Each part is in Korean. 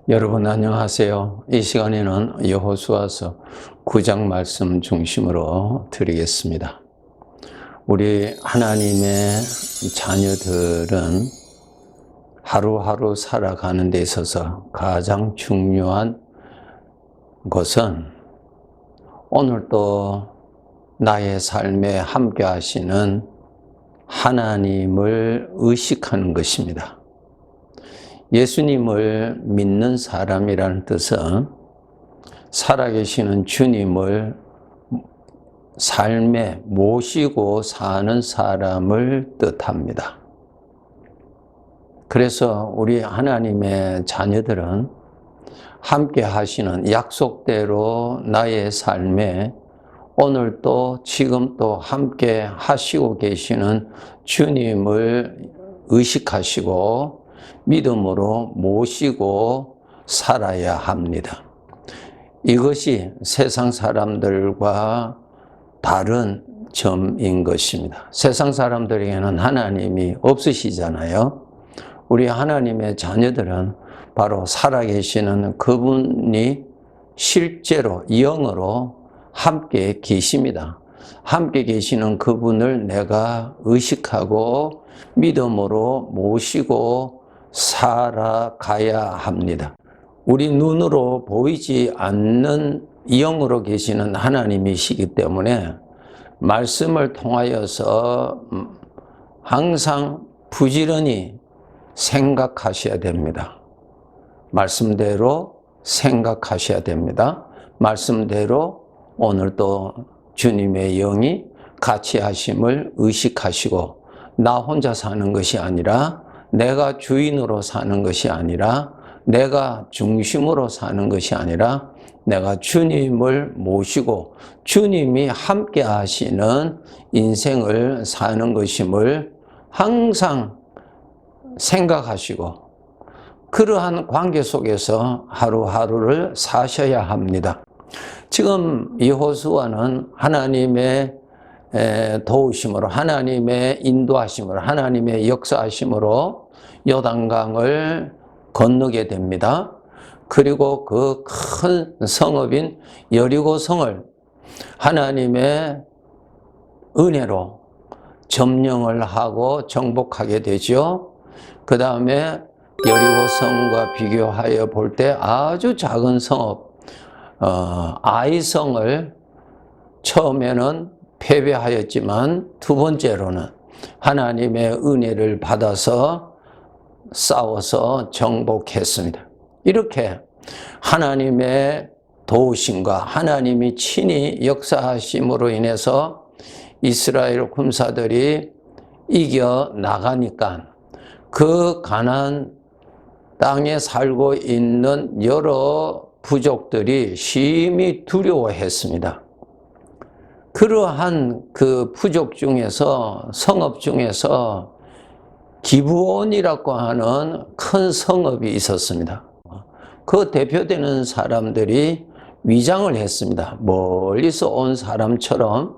여러분 안녕하세요. 이 시간에는 여호수아서 9장 말씀 중심으로 드리겠습니다. 우리 하나님의 자녀들은 하루하루 살아가는 데 있어서 가장 중요한 것은 오늘도 나의 삶에 함께 하시는 하나님을 의식하는 것입니다. 예수님을 믿는 사람이라는 뜻은 살아계시는 주님을 삶에 모시고 사는 사람을 뜻합니다. 그래서 우리 하나님의 자녀들은 함께 하시는 약속대로 나의 삶에 오늘도 지금도 함께 하시고 계시는 주님을 의식하시고 믿음으로 모시고 살아야 합니다. 이것이 세상 사람들과 다른 점인 것입니다. 세상 사람들에게는 하나님이 없으시잖아요. 우리 하나님의 자녀들은 바로 살아계시는 그분이 실제로 영으로 함께 계십니다. 함께 계시는 그분을 내가 의식하고 믿음으로 모시고 살아가야 합니다. 우리 눈으로 보이지 않는 영으로 계시는 하나님이시기 때문에 말씀을 통하여서 항상 부지런히 생각하셔야 됩니다. 말씀대로 생각하셔야 됩니다. 말씀대로 오늘도 주님의 영이 같이 하심을 의식하시고 나 혼자 사는 것이 아니라 내가 주인으로 사는 것이 아니라 내가 중심으로 사는 것이 아니라 내가 주님을 모시고 주님이 함께 하시는 인생을 사는 것임을 항상 생각하시고 그러한 관계 속에서 하루하루를 사셔야 합니다. 지금 여호수아는 하나님의 도우심으로 하나님의 인도하심으로 하나님의 역사하심으로 요단강을 건너게 됩니다. 그리고 그 큰 성읍인 여리고성을 하나님의 은혜로 점령을 하고 정복하게 되죠. 그 다음에 여리고성과 비교하여 볼 때 아주 작은 성읍 아이성을 처음에는 패배하였지만 두 번째로는 하나님의 은혜를 받아서 싸워서 정복했습니다. 이렇게 하나님의 도우심과 하나님이 친히 역사하심으로 인해서 이스라엘 군사들이 이겨 나가니까 그 가나안 땅에 살고 있는 여러 부족들이 심히 두려워했습니다. 그러한 그 부족 중에서 성읍 중에서 기브온이라고 하는 큰 성읍이 있었습니다. 그 대표되는 사람들이 위장을 했습니다. 멀리서 온 사람처럼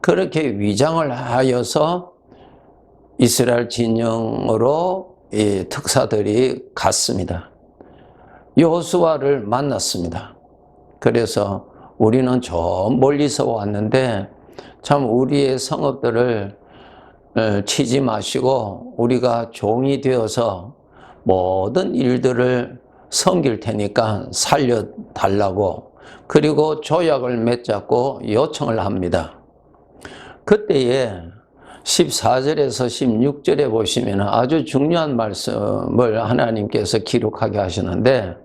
그렇게 위장을 하여서 이스라엘 진영으로 이 특사들이 갔습니다. 여호수아를 만났습니다. 그래서 우리는 저 멀리서 왔는데 참 우리의 성읍들을 치지 마시고 우리가 종이 되어서 모든 일들을 섬길 테니까 살려달라고 그리고 조약을 맺자고 요청을 합니다. 그때에 14절에서 16절에 보시면 아주 중요한 말씀을 하나님께서 기록하게 하시는데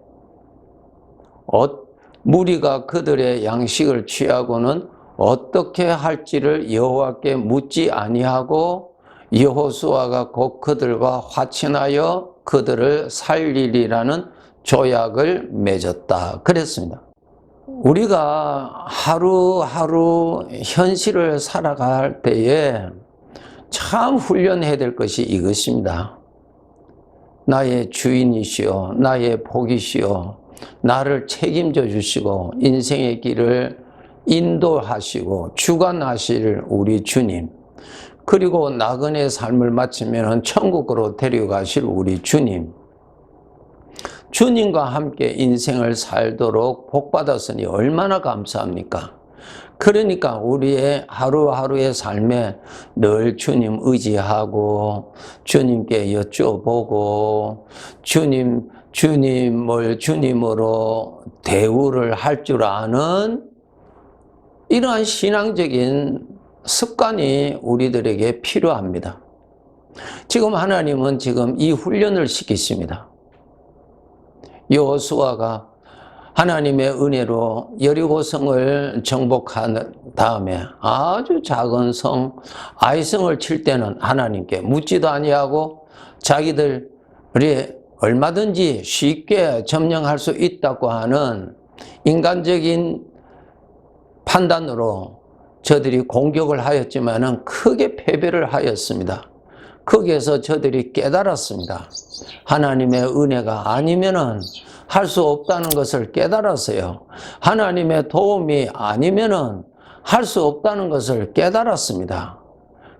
무리가 그들의 양식을 취하고는 어떻게 할지를 여호와께 묻지 아니하고 여호수아가 곧 그들과 화친하여 그들을 살리리라는 조약을 맺었다 그랬습니다. 우리가 하루하루 현실을 살아갈 때에 참 훈련해야 될 것이 이것입니다. 나의 주인이시오 나의 복이시오 나를 책임져 주시고 인생의 길을 인도하시고 주관하실 우리 주님, 그리고 나그네 삶을 마치면 천국으로 데려가실 우리 주님, 주님과 함께 인생을 살도록 복받았으니 얼마나 감사합니까? 그러니까 우리의 하루하루의 삶에 늘 주님 의지하고 주님께 여쭤보고 주님을 주님으로 대우를 할 줄 아는 이러한 신앙적인 습관이 우리들에게 필요합니다. 지금 하나님은 지금 이 훈련을 시키십니다. 여호수아가 하나님의 은혜로 여리고성을 정복한 다음에 아주 작은 성 아이성을 칠 때는 하나님께 묻지도 아니하고 자기들이 얼마든지 쉽게 점령할 수 있다고 하는 인간적인 판단으로 저들이 공격을 하였지만은 크게 패배를 하였습니다. 거기에서 저들이 깨달았습니다. 하나님의 은혜가 아니면은 할 수 없다는 것을 깨달았어요. 하나님의 도움이 아니면은 할 수 없다는 것을 깨달았습니다.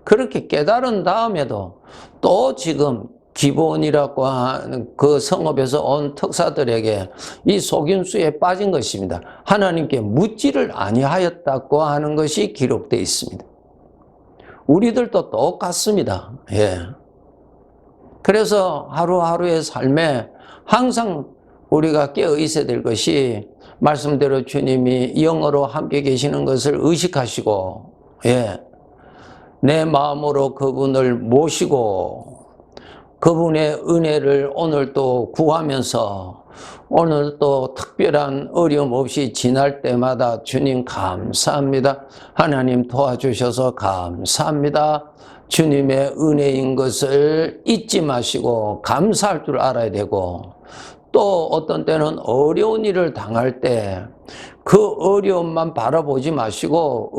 그렇게 깨달은 다음에도 또 지금 기본이라고 하는 그 성읍에서 온 특사들에게 이 속임수에 빠진 것입니다. 하나님께 묻지를 아니하였다고 하는 것이 기록되어 있습니다. 우리들도 똑같습니다. 예. 그래서 하루하루의 삶에 항상 우리가 깨어 있어야 될 것이 말씀대로 주님이 영으로 함께 계시는 것을 의식하시고, 예. 내 마음으로 그분을 모시고 그분의 은혜를 오늘 또 구하면서 오늘 또 특별한 어려움 없이 지날 때마다 주님 감사합니다. 하나님 도와주셔서 감사합니다. 주님의 은혜인 것을 잊지 마시고 감사할 줄 알아야 되고, 또 어떤 때는 어려운 일을 당할 때 그 어려움만 바라보지 마시고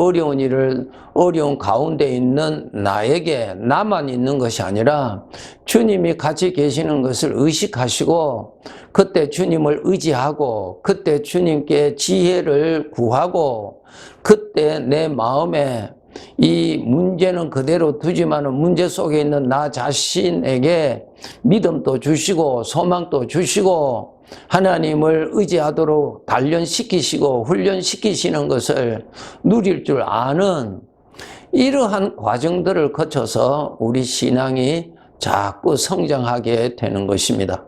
어려운 가운데 있는 나에게 나만 있는 것이 아니라 주님이 같이 계시는 것을 의식하시고 그때 주님을 의지하고 그때 주님께 지혜를 구하고 그때 내 마음에 이 문제는 그대로 두지만은 문제 속에 있는 나 자신에게 믿음도 주시고 소망도 주시고 하나님을 의지하도록 단련시키시고 훈련시키시는 것을 누릴 줄 아는 이러한 과정들을 거쳐서 우리 신앙이 자꾸 성장하게 되는 것입니다.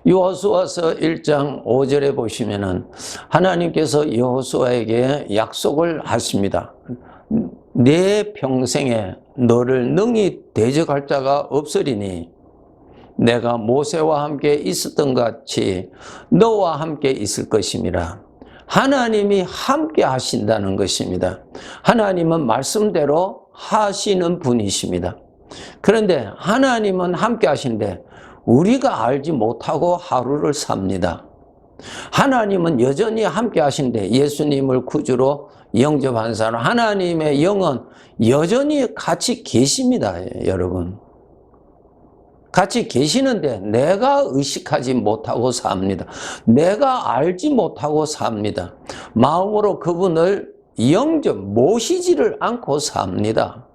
여호수아서 1장 5절에 보시면은 하나님께서 여호수아에게 약속을 하십니다. 내 평생에 너를 능히 대적할 자가 없으리니 내가 모세와 함께 있었던 것 같이 너와 함께 있을 것임이라. 하나님이 함께 하신다는 것입니다. 하나님은 말씀대로 하시는 분이십니다. 그런데 하나님은 함께 하시는데 우리가 알지 못하고 하루를 삽니다. 하나님은 여전히 함께 하시는데 예수님을 구주로 영접한 사람, 하나님의 영은 여전히 같이 계십니다. 여러분. 같이 계시는데 내가 의식하지 못하고 삽니다. 내가 알지 못하고 삽니다. 마음으로 그분을 모시지를 않고 삽니다.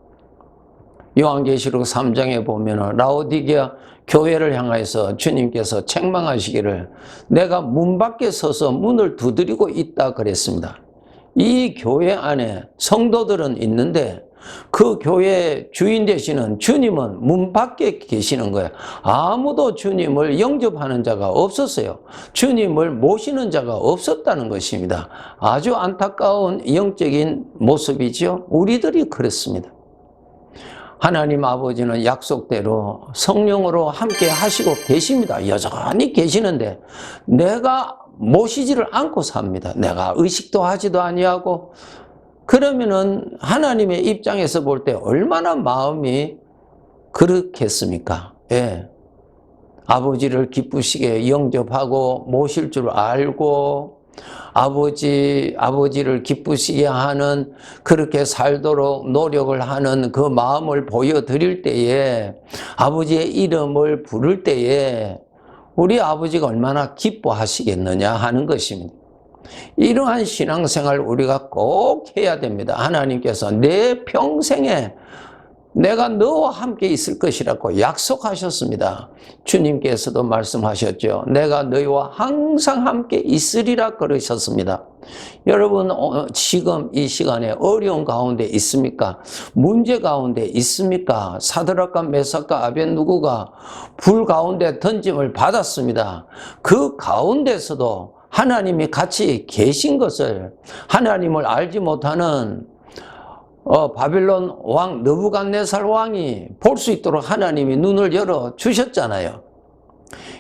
요한계시록 3장에 보면 라오디게아 교회를 향해서 주님께서 책망하시기를 내가 문 밖에 서서 문을 두드리고 있다 그랬습니다. 이 교회 안에 성도들은 있는데 그 교회의 주인 되시는 주님은 문 밖에 계시는 거예요. 아무도 주님을 영접하는 자가 없었어요. 주님을 모시는 자가 없었다는 것입니다. 아주 안타까운 영적인 모습이죠. 우리들이 그렇습니다. 하나님 아버지는 약속대로 성령으로 함께 하시고 계십니다. 여전히 계시는데 내가 모시지를 않고 삽니다. 내가 의식도 하지도 아니하고. 그러면은 하나님의 입장에서 볼 때 얼마나 마음이 그렇겠습니까? 예. 아버지를 기쁘시게 영접하고 모실 줄 알고 아버지를 기쁘시게 하는 그렇게 살도록 노력을 하는 그 마음을 보여드릴 때에 아버지의 이름을 부를 때에 우리 아버지가 얼마나 기뻐하시겠느냐 하는 것입니다. 이러한 신앙생활 우리가 꼭 해야 됩니다. 하나님께서 내 평생에 내가 너와 함께 있을 것이라고 약속하셨습니다. 주님께서도 말씀하셨죠. 내가 너희와 항상 함께 있으리라 그러셨습니다. 여러분, 지금 이 시간에 어려운 가운데 있습니까? 문제 가운데 있습니까? 사드락과 메삭과 아벳느고가 불 가운데 던짐을 받았습니다. 그 가운데서도 하나님이 같이 계신 것을, 하나님을 알지 못하는 바빌론 왕 느부갓네살 왕이 볼 수 있도록 하나님이 눈을 열어 주셨잖아요.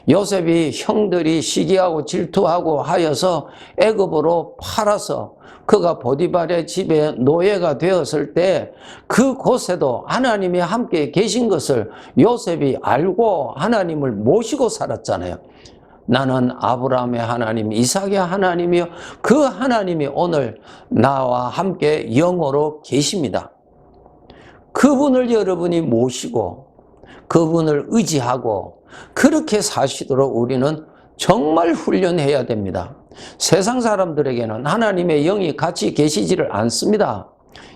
요셉이 형들이 시기하고 질투하고 하여서 애굽으로 팔아서 그가 보디발의 집에 노예가 되었을 때 그곳에도 하나님이 함께 계신 것을 요셉이 알고 하나님을 모시고 살았잖아요. 나는 아브라함의 하나님, 이삭의 하나님이요, 그 하나님이 오늘 나와 함께 영으로 계십니다. 그분을 여러분이 모시고 그분을 의지하고 그렇게 사시도록 우리는 정말 훈련해야 됩니다. 세상 사람들에게는 하나님의 영이 같이 계시지를 않습니다.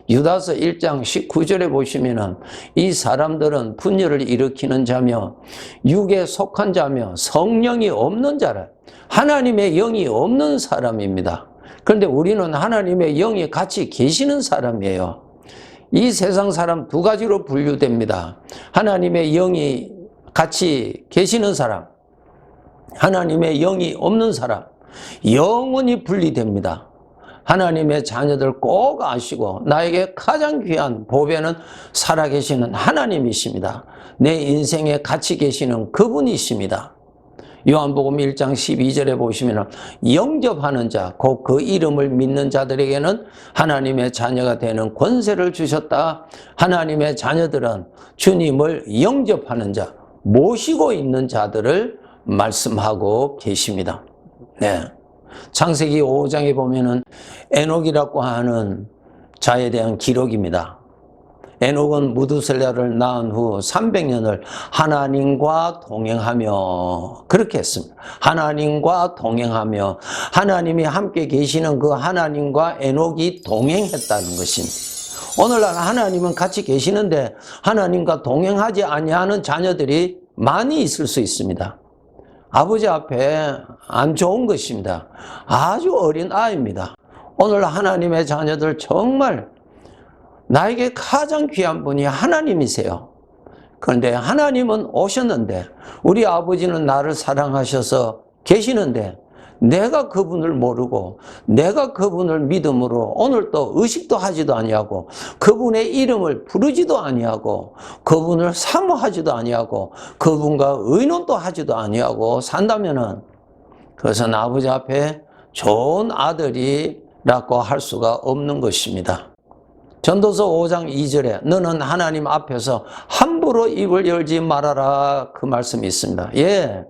유다서 1장 19절에 보시면은 이 사람들은 분열을 일으키는 자며 육에 속한 자며 성령이 없는 자라, 하나님의 영이 없는 사람입니다. 그런데 우리는 하나님의 영이 같이 계시는 사람이에요. 이 세상 사람 두 가지로 분류됩니다. 하나님의 영이 같이 계시는 사람, 하나님의 영이 없는 사람, 영원히 분리됩니다. 하나님의 자녀들 꼭 아시고 나에게 가장 귀한 보배는 살아계시는 하나님이십니다. 내 인생에 같이 계시는 그분이십니다. 요한복음 1장 12절에 보시면 영접하는 자, 곧 그 이름을 믿는 자들에게는 하나님의 자녀가 되는 권세를 주셨다. 하나님의 자녀들은 주님을 영접하는 자, 모시고 있는 자들을 말씀하고 계십니다. 네. 창세기 5장에 보면은 에녹이라고 하는 자에 대한 기록입니다. 에녹은 무두셀라를 낳은 후 300년을 하나님과 동행하며 그렇게 했습니다. 하나님과 동행하며 하나님이 함께 계시는 그 하나님과 에녹이 동행했다는 것입니다. 오늘날 하나님은 같이 계시는데 하나님과 동행하지 아니하는 자녀들이 많이 있을 수 있습니다. 아버지 앞에 안 좋은 것입니다. 아주 어린 아이입니다. 오늘 하나님의 자녀들 정말 나에게 가장 귀한 분이 하나님이세요. 그런데 하나님은 오셨는데 우리 아버지는 나를 사랑하셔서 계시는데 내가 그분을 모르고 내가 그분을 믿음으로 오늘 또 의식도 하지도 아니하고 그분의 이름을 부르지도 아니하고 그분을 사모하지도 아니하고 그분과 의논도 하지도 아니하고 산다면은 그것은 아버지 앞에 좋은 아들이라고 할 수가 없는 것입니다. 전도서 5장 2절에 너는 하나님 앞에서 함부로 입을 열지 말아라, 그 말씀이 있습니다. 예,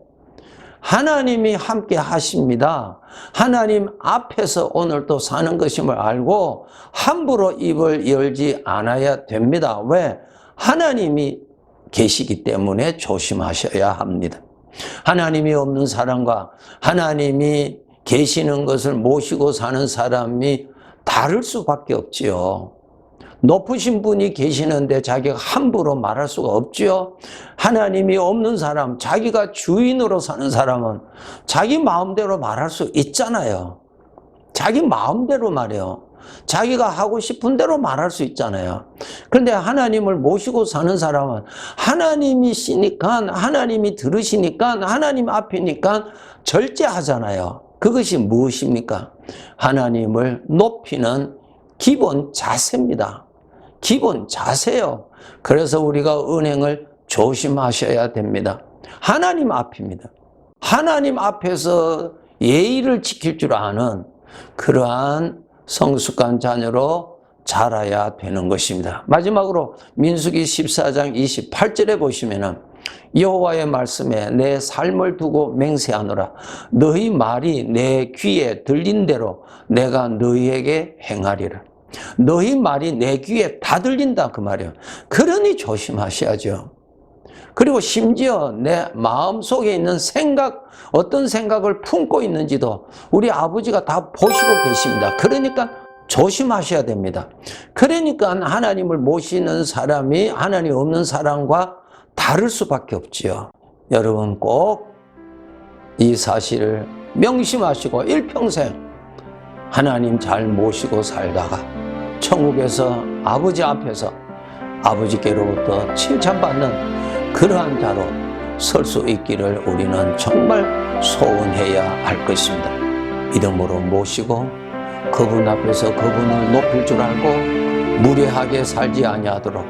하나님이 함께 하십니다. 하나님 앞에서 오늘도 사는 것임을 알고 함부로 입을 열지 않아야 됩니다. 왜? 하나님이 계시기 때문에 조심하셔야 합니다. 하나님이 없는 사람과 하나님이 계시는 것을 모시고 사는 사람이 다를 수밖에 없지요. 높으신 분이 계시는데 자기가 함부로 말할 수가 없죠. 하나님이 없는 사람, 자기가 주인으로 사는 사람은 자기 마음대로 말할 수 있잖아요. 자기 마음대로 말해요. 자기가 하고 싶은 대로 말할 수 있잖아요. 그런데 하나님을 모시고 사는 사람은 하나님이시니까, 하나님이 들으시니까, 하나님 앞이니까 절제하잖아요. 그것이 무엇입니까? 하나님을 높이는 기본 자세입니다. 기본 자세요. 그래서 우리가 은행을 조심하셔야 됩니다. 하나님 앞입니다. 하나님 앞에서 예의를 지킬 줄 아는 그러한 성숙한 자녀로 자라야 되는 것입니다. 마지막으로 민수기 14장 28절에 보시면은 여호와의 말씀에 내 삶을 두고 맹세하노라. 너희 말이 내 귀에 들린 대로 내가 너희에게 행하리라. 너희 말이 내 귀에 다 들린다, 그 말이에요. 그러니 조심하셔야죠. 그리고 심지어 내 마음속에 있는 생각, 어떤 생각을 품고 있는지도 우리 아버지가 다 보시고 계십니다. 그러니까 조심하셔야 됩니다. 그러니까 하나님을 모시는 사람이 하나님 없는 사람과 다를 수밖에 없지요. 여러분 꼭 이 사실을 명심하시고 일평생 하나님 잘 모시고 살다가 천국에서 아버지 앞에서 아버지께로부터 칭찬받는 그러한 자로 설 수 있기를 우리는 정말 소원해야 할 것입니다. 믿음으로 모시고 그분 앞에서 그분을 높일 줄 알고 무례하게 살지 아니하도록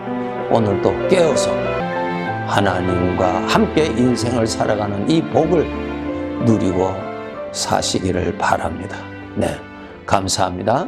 오늘도 깨어서 하나님과 함께 인생을 살아가는 이 복을 누리고 사시기를 바랍니다. 네, 감사합니다.